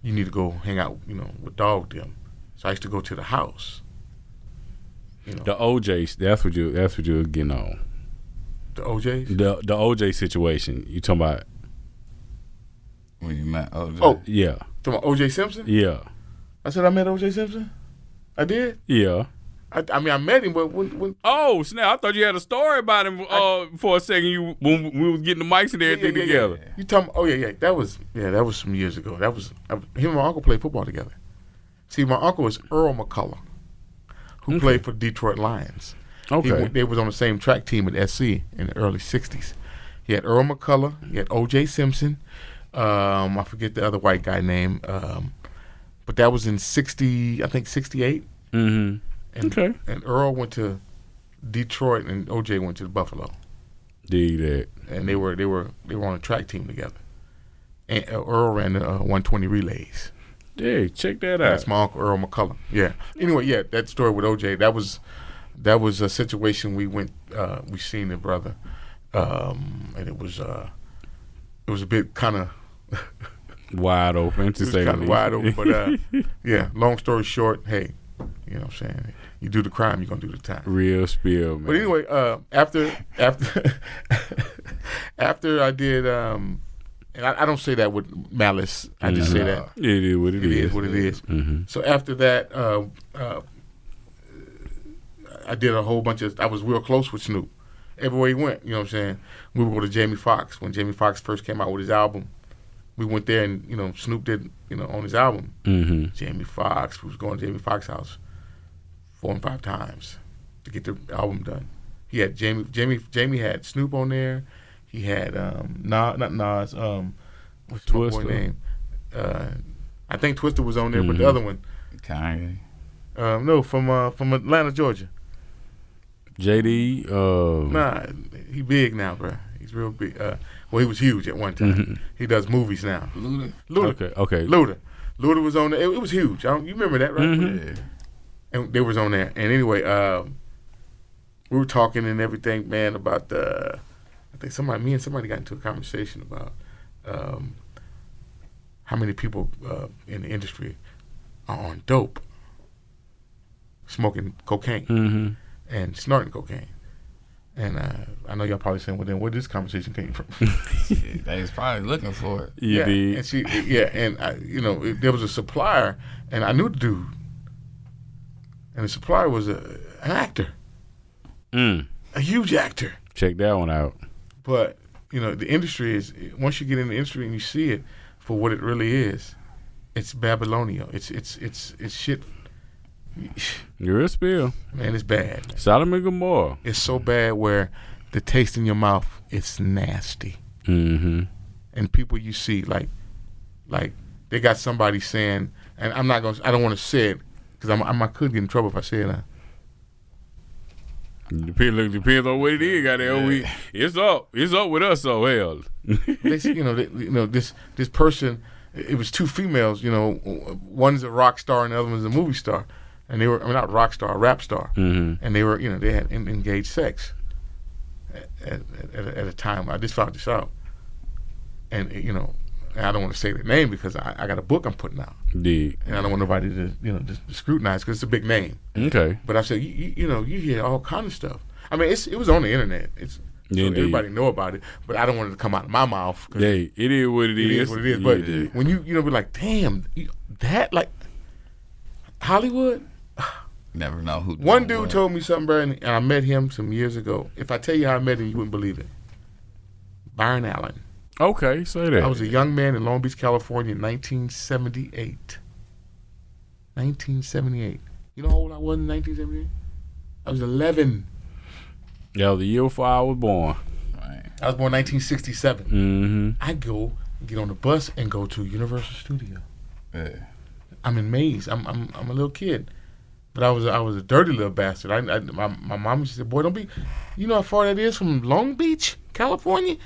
you need to go hang out, with Dog them. So I used to go to the house. The OJs. That's what you're getting on. The OJs? The OJ situation. You talking about? When you met OJ? Oh, yeah. Talking about OJ Simpson? Yeah. I said I met OJ Simpson? I did? Yeah. I mean, I met him, but when Oh, snap. I thought you had a story about him for a second. When we was getting the mics and everything together. Yeah. You talking? Oh yeah. That was some years ago. Him and my uncle played football together. See, my uncle is Earl McCullough, who played for the Detroit Lions. Okay. They was on the same track team at SC in the early '60s. He had Earl McCullough. He had O.J. Simpson. I forget the other white guy name. But that was in '68. Mm-hmm. And Earl went to Detroit, and O.J. went to Buffalo. Dig that. And they were on a track team together. And Earl ran the 120 relays. Yeah, check that out. That's my uncle Earl McCullough. Yeah. Anyway, yeah, that story with O.J. That was a situation we went. We seen the brother, and it was a bit kind of wide open to say the least. Wide open, but yeah. Long story short, hey, you know what I'm saying? You do the crime, you're gonna do the time. Real spill, man. But anyway, after I did, and I don't say that with malice. I just say that it is what it is. It is what it is. So after that, I did a whole bunch of. I was real close with Snoop. Everywhere he went, you know what I'm saying? We would go to Jamie Foxx when Jamie Foxx first came out with his album. We went there and Snoop did on his album. Jamie Foxx. We was going to Jamie Foxx's house 4 and 5 times to get the album done. He had Jamie had Snoop on there. He had not Nas. What's the boy name? I think Twister was on there, but the other one, Kanye. No, from Atlanta, Georgia. JD. Nah, he big now, bro. He's real big. Well, he was huge at one time. He does movies now. Luda. Okay. Luda was on there. It was huge. You remember that, right? Yeah. And they was on there. And anyway, we were talking and everything, man, about I think me and somebody got into a conversation about how many people in the industry are on dope, smoking cocaine and snorting cocaine. And I know y'all probably saying, well, then where this conversation came from? They was probably looking for it. Yeah. And there was a supplier, and I knew the dude. And the supplier was an actor, a huge actor. Check that one out. But the industry is, once you get in the industry and you see it for what it really is, It's Babylonian. It's shit. You're a spill. Man, it's bad. Man. Sodom and Gomorrah. It's so bad where the taste in your mouth, it's nasty. Mm-hmm. And people you see, like they got somebody saying, and I don't want to say it because I could get in trouble if I say it. Depends on what it is. Goddamn, it's up with us. So hell, this person. It was two females. One's a rock star and the other one's a movie star, and they were not rock star, rap star, mm-hmm. and they were they had engaged sex at a time. I just found this out, and I don't want to say the name because I got a book I'm putting out. Indeed. And I don't want nobody to to scrutinize because it's a big name. Okay. But I said, you hear all kind of stuff. I mean, it was on the internet. So everybody know about it. But I don't want it to come out of my mouth. Yeah, it is what it is. It is what it is. But when you be like, damn, that like Hollywood. Never know who. One dude told me something, bro, and I met him some years ago. If I tell you how I met him, you wouldn't believe it. Byron Allen. Okay, say that. I was a young man in Long Beach, California in 1978. 1978. You know how old I was in 1978? I was 11. Yeah, the year before I was born. Right. I was born 1967. Mm-hmm. I go, get on the bus, and go to Universal Studio. Yeah. I'm in Maze. I'm a little kid. But I was a dirty little bastard. My mom used to say, boy, don't be... You know how far that is from Long Beach, California?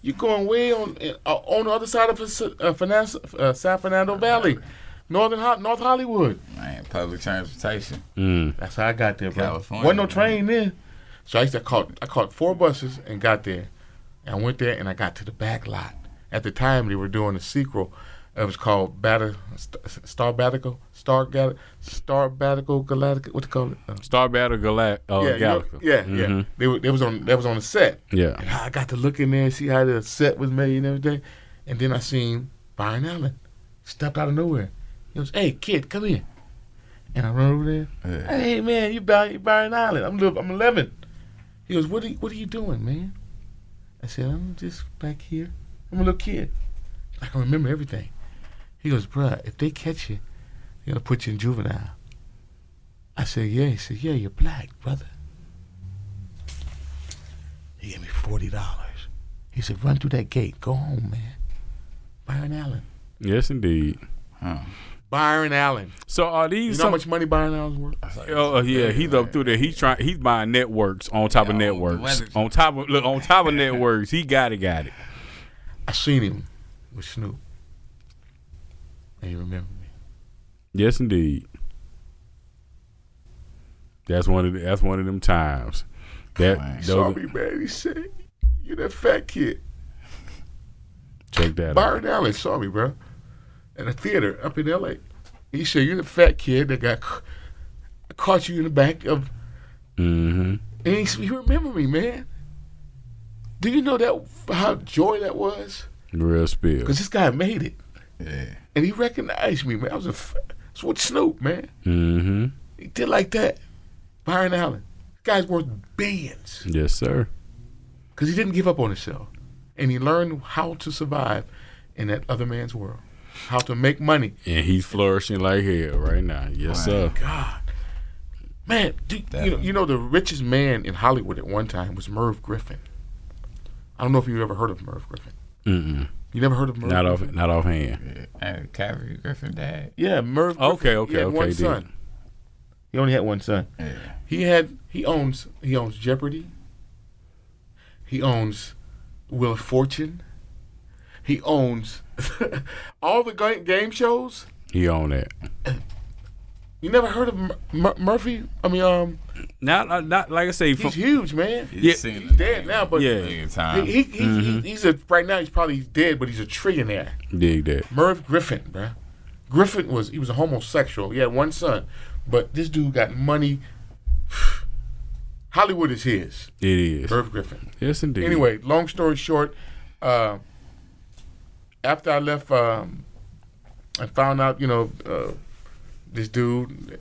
You're going way on the other side of San Fernando Valley, North Hollywood. Man, public transportation. That's how I got there, bro. California, Wasn't no train then. So I caught 4 buses and got there. And I went there and I got to the back lot. At the time, they were doing a sequel. It was called Star Battle Galactica. What they call it? Star Battle Galactica. Yeah. Mm-hmm. They was on the set. Yeah. And I got to look in there and see how the set was made and everything. And then I seen Byron Allen stepped out of nowhere. He goes, "Hey kid, come here." And I run over there. Yeah. "Hey man, you Byron Allen? I'm 11." He goes, "What are you doing, man?" I said, "I'm just back here. I'm a little kid. I can remember everything." He goes, "Bruh, if they catch you, they're going to put you in juvenile." I said, "Yeah." He said, "Yeah, you're black, brother." He gave me $40. He said, "Run through that gate. Go home, man." Byron Allen. Yes, indeed. Huh. Byron Allen. So are these... You know how much money Byron Allen's worth? Oh yeah, he's up through there. He's buying networks on top of networks. On top of networks. He got it. I seen him with Snoop. And he remembered me. Yes, indeed. That's one of them times. He saw me, man. He said, "You that fat kid." Check that out. Byron Allen saw me, bro, at a theater up in L.A. He said, "You're the fat kid that caught you in the back of." Mm-hmm. And he remembered me, man. Do you know how joy that was? Real spill. Because this guy made it. Yeah. And he recognized me, man. I was with Snoop, man. Mm-hmm. He did like that. Byron Allen. This guy's worth billions. Yes, sir. Because he didn't give up on himself. And he learned how to survive in that other man's world. How to make money. And he's flourishing like hell right now. Yes, sir. God. Man, you know the richest man in Hollywood at one time was Merv Griffin. I don't know if you ever heard of Merv Griffin. Mm-mm. You never heard of Merv Griffin? Not offhand. And Calvary Griffin dad. Yeah, Merv Griffin. Okay. He had one son. He only had one son. Yeah. He owns Jeopardy. He owns Wheel of Fortune. He owns all the game shows. He own that. You never heard of Murphy? I mean, not like I say. He's huge, man. He's dead now, but he's right now. He's probably dead, but he's a trillionaire. Dig that. Merv Griffin, bro. Griffin was a homosexual. He had one son, but this dude got money. Hollywood is his. It is. Merv Griffin. Yes, indeed. Anyway, long story short, after I left, I found out, this dude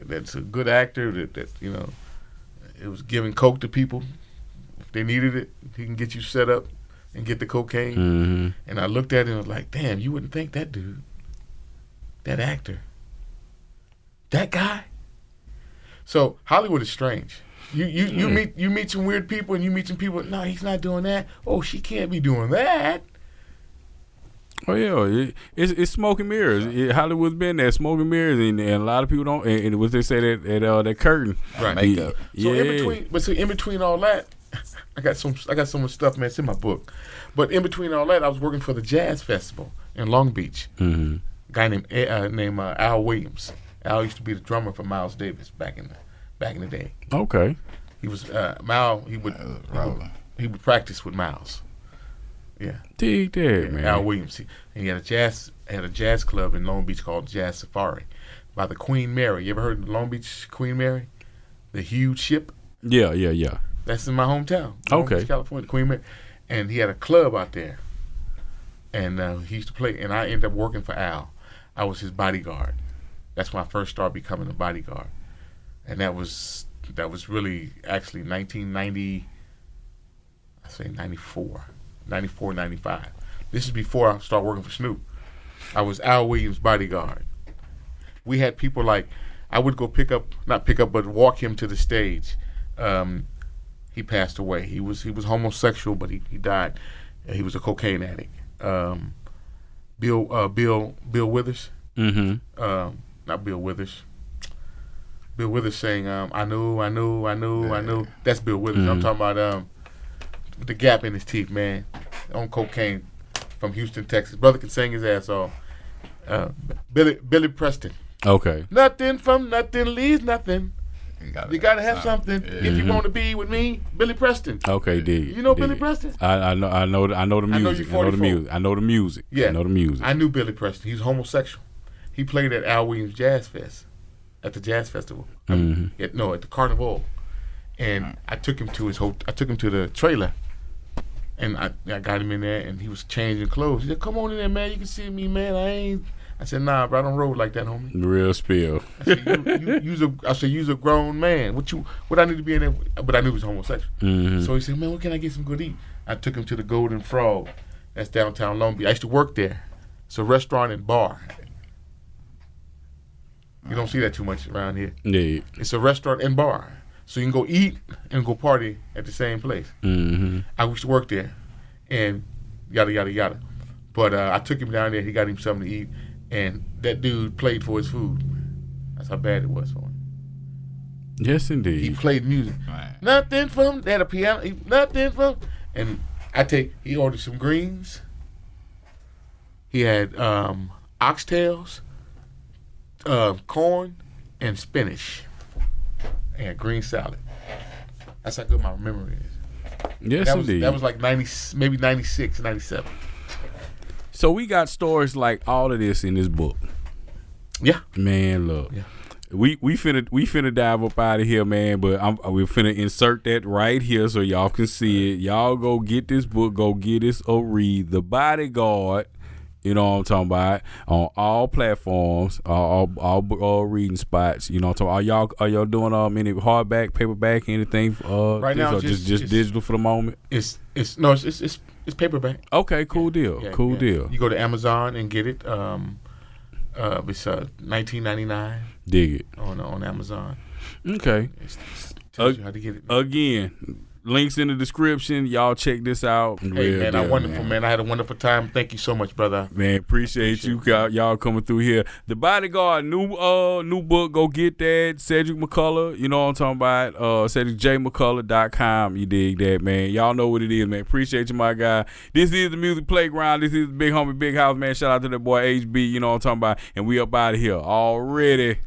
that's a good actor that it was giving coke to people if they needed it. He can get you set up and get the cocaine. Mm-hmm. And I looked at him and was like, damn, you wouldn't think that dude that actor, that guy. So Hollywood is strange. You meet some weird people, and you meet some people. No, he's not doing that. Oh, she can't be doing that. Oh yeah, it's smoke and mirrors. Hollywood's been there, smoke and mirrors, and a lot of people don't. And what they say that curtain, right? Makeup. So in between all that, I got so much stuff, man. It's in my book. But in between all that, I was working for the Jazz Festival in Long Beach. Mm-hmm. A guy named Al Williams. Al used to be the drummer for Miles Davis back in the day. Okay. He was Mal. He would practice with Miles. Yeah. Dig that, man. Al Williams. He had a jazz club in Long Beach called Jazz Safari by the Queen Mary. You ever heard of the Long Beach Queen Mary? The huge ship? Yeah. That's in my hometown. Long Okay. Beach, California, Queen Mary. And he had a club out there. And he used to play. And I ended up working for Al. I was his bodyguard. That's when I first started becoming a bodyguard. And that was really actually 1990, I say 94, 95. This is before I started working for Snoop. I was Al Williams' bodyguard. We had people like, I would go but walk him to the stage. He passed away. He was homosexual, but he died. He was a cocaine addict. Bill Withers. Mm-hmm. Not Bill Withers. Bill Withers saying, I know. That's Bill Withers. Mm-hmm. I'm talking about the gap in his teeth, man. On cocaine from Houston, Texas. Brother can sing his ass off. Billy Preston. Okay. Nothing from nothing leaves nothing. You gotta have something Yeah. if you want to be with me. Billy Preston. Okay, dig. You know Billy Preston? I know the music. I know you're I know the 44. music. I know the music. Yeah. I know the music. I knew Billy Preston. He was homosexual. He played at Al Williams Jazz Fest, at the Jazz Festival. Mm-hmm. At the Carnival. And I took him to I took him to the trailer. And I got him in there, and he was changing clothes. He said, "Come on in there, man. You can see me, man. I said, "Nah, bro, I don't roll like that, homie." Real spill. I said, "You's a grown man. What I need to be in there?" But I knew he was homosexual. Mm-hmm. So he said, "Man, what can I get some good to eat?" I took him to the Golden Frog. That's downtown Long Beach. I used to work there. It's a restaurant and bar. You don't see that too much around here. Yeah. It's a restaurant and bar. So you can go eat and go party at the same place. Mm-hmm. I used to work there, and yada, yada, yada. But I took him down there. He got him something to eat, and that dude played for his food. That's how bad it was for him. Yes, He indeed. played music. Right. Nothing from, they had a piano, and he ordered some greens. He had oxtails, corn, and spinach. And green salad. That's how good my memory is. Yes, indeed. That was like 90, maybe 96, 97. So we got stories like all of this in this book. Yeah. Man, look. Yeah. We finna dive up out of here, man, but we finna insert that right here so y'all can see it. Y'all go get this book, go get this or read The Bodyguard. You know what I'm talking about? On all platforms, all reading spots. You know what I'm talking about? Are y'all doing any hardback, paperback, anything? Right now, or just digital for the moment. It's paperback. Okay, cool deal. Yeah, cool yeah. deal. You go to Amazon and get it. It's $19.99 Dig it. on Amazon. Okay. It tells you how to get it. Again, links in the description. Y'all check this out. Hey Real man, deal, wonderful man. I had a wonderful time. Thank you so much, brother. Man, appreciate you y'all coming through here. The Bodyguard, new book. Go get that. Cedric McCullouch. You know what I'm talking about. CedricJMcCullouch.com. You dig that, man. Y'all know what it is, man. Appreciate you, my guy. This is the Music Playground. This is the Big Homie Big House, man. Shout out to that boy HB. You know what I'm talking about. And we up out of here already.